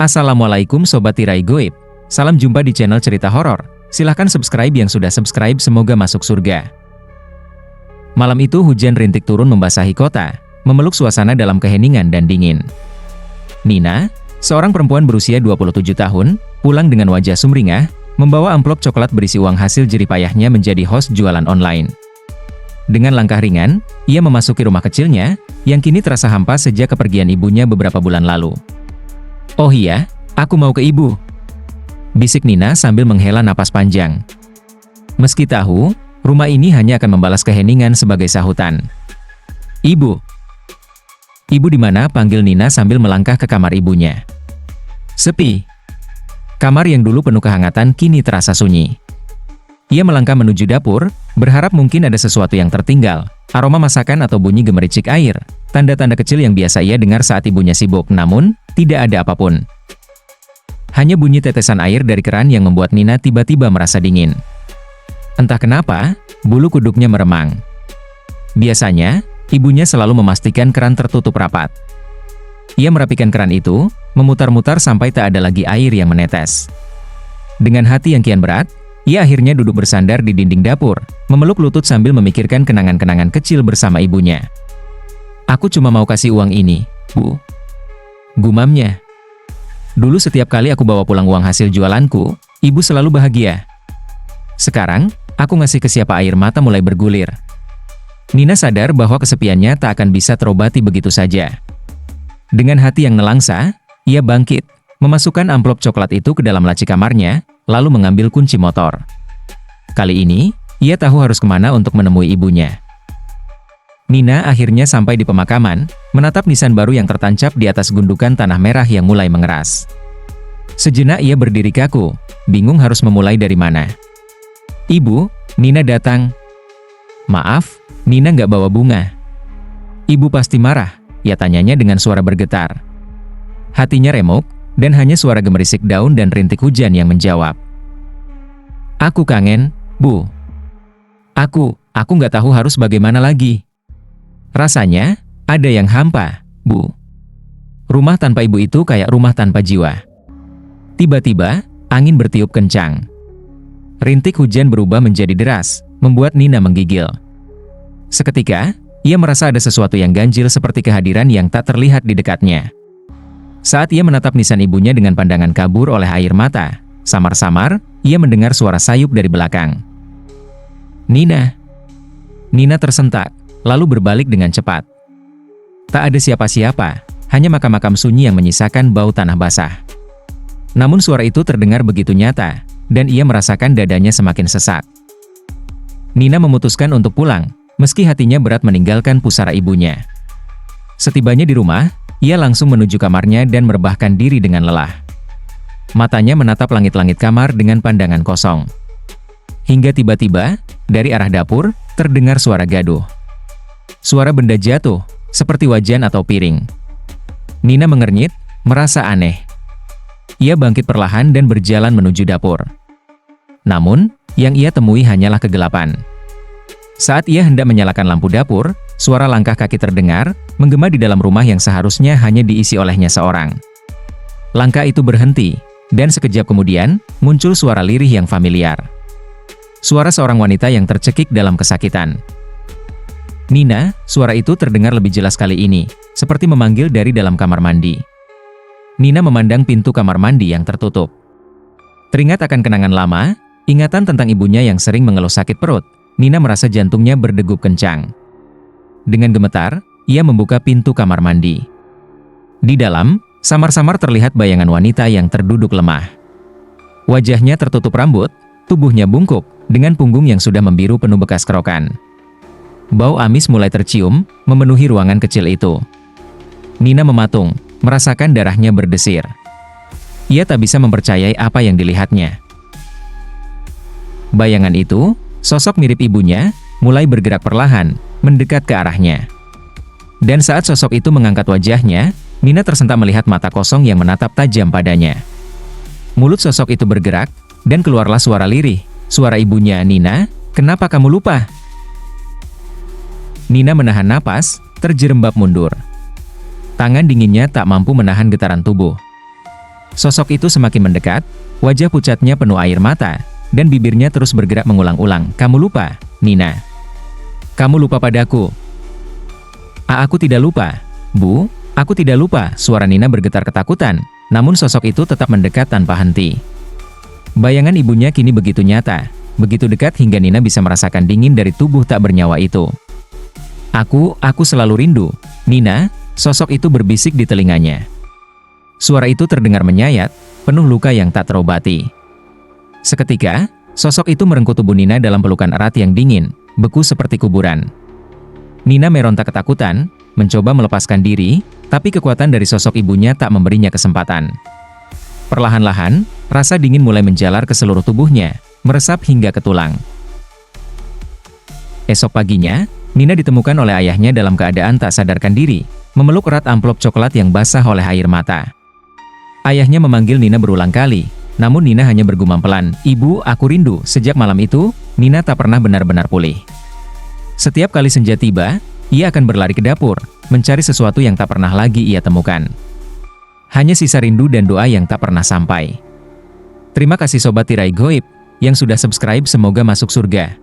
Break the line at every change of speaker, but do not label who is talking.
Assalamualaikum Sobat Tirai Goib. Salam jumpa di channel cerita horor. Silahkan subscribe yang sudah subscribe, semoga masuk surga. Malam itu hujan rintik turun membasahi kota, memeluk suasana dalam keheningan dan dingin. Nina, seorang perempuan berusia 27 tahun, pulang dengan wajah sumringah, membawa amplop coklat berisi uang hasil jeripayahnya menjadi host jualan online. Dengan langkah ringan, ia memasuki rumah kecilnya, yang kini terasa hampa sejak kepergian ibunya beberapa bulan lalu. "Oh iya, aku mau ke ibu," bisik Nina sambil menghela napas panjang. Meski tahu, rumah ini hanya akan membalas keheningan sebagai sahutan. "Ibu." "Ibu di mana?" panggil Nina sambil melangkah ke kamar ibunya. Sepi. Kamar yang dulu penuh kehangatan kini terasa sunyi. Ia melangkah menuju dapur, berharap mungkin ada sesuatu yang tertinggal, aroma masakan atau bunyi gemericik air, tanda-tanda kecil yang biasa ia dengar saat ibunya sibuk, namun tidak ada apapun. Hanya bunyi tetesan air dari keran yang membuat Nina tiba-tiba merasa dingin. Entah kenapa, bulu kuduknya meremang. Biasanya, ibunya selalu memastikan keran tertutup rapat. Ia merapikan keran itu, memutar-mutar sampai tak ada lagi air yang menetes. Dengan hati yang kian berat, ia akhirnya duduk bersandar di dinding dapur, memeluk lutut sambil memikirkan kenangan-kenangan kecil bersama ibunya. "Aku cuma mau kasih uang ini, Bu," gumamnya. "Dulu setiap kali aku bawa pulang uang hasil jualanku, ibu selalu bahagia. Sekarang, aku ngasih ke siapa?" Air mata mulai bergulir. Nina sadar bahwa kesepiannya tak akan bisa terobati begitu saja. Dengan hati yang nelangsa, ia bangkit, memasukkan amplop coklat itu ke dalam laci kamarnya, lalu mengambil kunci motor. Kali ini, ia tahu harus kemana untuk menemui ibunya. Nina akhirnya sampai di pemakaman, menatap nisan baru yang tertancap di atas gundukan tanah merah yang mulai mengeras. Sejenak ia berdiri kaku, bingung harus memulai dari mana. "Ibu, Nina datang." "Maaf, Nina nggak bawa bunga." "Ibu pasti marah," ia tanyanya dengan suara bergetar. Hatinya remuk, dan hanya suara gemerisik daun dan rintik hujan yang menjawab. "Aku kangen, Bu. Aku nggak tahu harus bagaimana lagi. Rasanya, ada yang hampa, Bu. Rumah tanpa ibu itu kayak rumah tanpa jiwa." Tiba-tiba, angin bertiup kencang. Rintik hujan berubah menjadi deras, membuat Nina menggigil. Seketika, ia merasa ada sesuatu yang ganjil seperti kehadiran yang tak terlihat di dekatnya. Saat ia menatap nisan ibunya dengan pandangan kabur oleh air mata, samar-samar, ia mendengar suara sayup dari belakang. "Nina." Nina tersentak, lalu berbalik dengan cepat. Tak ada siapa-siapa, hanya makam-makam sunyi yang menyisakan bau tanah basah. Namun suara itu terdengar begitu nyata, dan ia merasakan dadanya semakin sesak. Nina memutuskan untuk pulang, meski hatinya berat meninggalkan pusara ibunya. Setibanya di rumah, ia langsung menuju kamarnya dan merebahkan diri dengan lelah. Matanya menatap langit-langit kamar dengan pandangan kosong. Hingga tiba-tiba, dari arah dapur, terdengar suara gaduh. Suara benda jatuh, seperti wajan atau piring. Nina mengernyit, merasa aneh. Ia bangkit perlahan dan berjalan menuju dapur. Namun, yang ia temui hanyalah kegelapan. Saat ia hendak menyalakan lampu dapur, suara langkah kaki terdengar, menggema di dalam rumah yang seharusnya hanya diisi olehnya seorang. Langkah itu berhenti, dan sekejap kemudian, muncul suara lirih yang familiar. Suara seorang wanita yang tercekik dalam kesakitan. "Nina," suara itu terdengar lebih jelas kali ini, seperti memanggil dari dalam kamar mandi. Nina memandang pintu kamar mandi yang tertutup. Teringat akan kenangan lama, ingatan tentang ibunya yang sering mengeluh sakit perut, Nina merasa jantungnya berdegup kencang. Dengan gemetar, ia membuka pintu kamar mandi. Di dalam, samar-samar terlihat bayangan wanita yang terduduk lemah. Wajahnya tertutup rambut, tubuhnya bungkuk, dengan punggung yang sudah membiru penuh bekas kerokan. Bau amis mulai tercium, memenuhi ruangan kecil itu. Nina mematung, merasakan darahnya berdesir. Ia tak bisa mempercayai apa yang dilihatnya. Bayangan itu, sosok mirip ibunya, mulai bergerak perlahan, mendekat ke arahnya. Dan saat sosok itu mengangkat wajahnya, Nina tersentak melihat mata kosong yang menatap tajam padanya. Mulut sosok itu bergerak, dan keluarlah suara lirih, suara ibunya. "Nina, kenapa kamu lupa?" Nina menahan napas, terjerembab mundur. Tangan dinginnya tak mampu menahan getaran tubuh. Sosok itu semakin mendekat, wajah pucatnya penuh air mata, dan bibirnya terus bergerak mengulang-ulang. Kamu lupa, Nina. Kamu lupa padaku. Aku tidak lupa, Bu. Aku tidak lupa. Suara Nina bergetar ketakutan, namun sosok itu tetap mendekat tanpa henti. Bayangan ibunya kini begitu nyata, begitu dekat hingga Nina bisa merasakan dingin dari tubuh tak bernyawa itu. Aku selalu rindu, Nina, sosok itu berbisik di telinganya. Suara itu terdengar menyayat, penuh luka yang tak terobati. Seketika, sosok itu merengkuh tubuh Nina dalam pelukan erat yang dingin, beku seperti kuburan. Nina meronta ketakutan, mencoba melepaskan diri, tapi kekuatan dari sosok ibunya tak memberinya kesempatan. Perlahan-lahan, rasa dingin mulai menjalar ke seluruh tubuhnya, meresap hingga ke tulang. Esok paginya, Nina ditemukan oleh ayahnya dalam keadaan tak sadarkan diri, memeluk erat amplop coklat yang basah oleh air mata. Ayahnya memanggil Nina berulang kali, namun Nina hanya bergumam pelan, "Ibu, aku rindu." Sejak malam itu, Nina tak pernah benar-benar pulih. Setiap kali senja tiba, ia akan berlari ke dapur, mencari sesuatu yang tak pernah lagi ia temukan. Hanya sisa rindu dan doa yang tak pernah sampai. Terima kasih Sobat Tirai Goib, yang sudah subscribe, semoga masuk surga.